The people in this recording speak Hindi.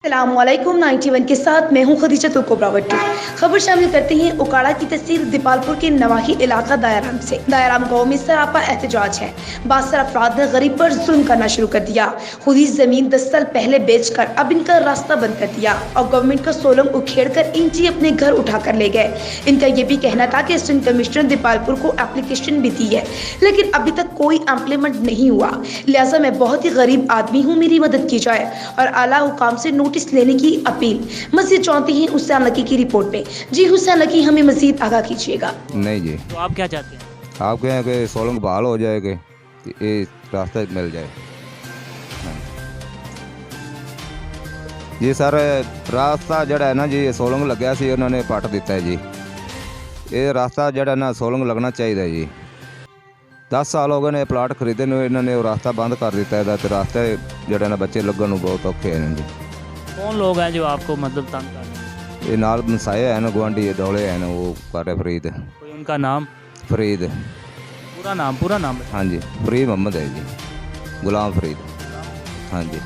अस्सलामुअलैकुम 91 के साथ मैं हूं खदीजा तुर्कोब्रावटी। खबर शामिल करते हैं ओकाड़ा की तहसील देपालपुर के नवाही इलाका दयाराम से। दयाराम गांव में सरापा एहतजाज है। बासर अफराद ने गरीब पर जुल्म करना शुरू कर दिया। खुद ही जमीन 10 साल पहले बेचकर अब इनका रास्ता बंद कर दिया और गवर्नमेंट का सोलंग उकैड़ कर इंची अपने घर उठा कर ले गए। इनका ये भी कहना था कि असस्टंट कमशनर देपालपुर को एप्लीकेशन भी दी है, लेकिन अभी तक कोई इम्प्लीमेंट नहीं हुआ। लिहाजा मैं बहुत ही गरीब आदमी हूँ, मेरी मदद की जाए और आला हुकाम से नोटिस लेने की अपील। मजीद चाहते हैं हुसैन लकी की रिपोर्ट में। जी हुसैन लकी, हमें मजीद आगाह कीजिएगा। नहीं जी, तो आप क्या चाहते हैं? आप कहें कि सोलंग बहाल हो जाए कि ये रास्ता मिल जाए। जी सर, रास्ता जड़ा है ना जी, सोलंग लग्या सी उन्होंने पट दिता है जी। ये रास्ता जड़ा ना सोलंग लगना चाहिए जी। 10 साल हो गए ने प्लाट खरीदे ने, इन्होंने वो रास्ता बंद कर दिता है। तो रास्ते जड़ा ना बच्चे लगन बहुत औखे हैं जी। कौन लोग हैं जो आपको मतलब तंग कर रहे हैं? ये नाल मसाए हैं ना, गुआंढी डोले हैं ना, वो काटे फरीद। कोई उनका नाम? फरीद। पूरा नाम? हाँ जी, फरीद मोहम्मद है जी, गुलाम फरीद। हाँ जी।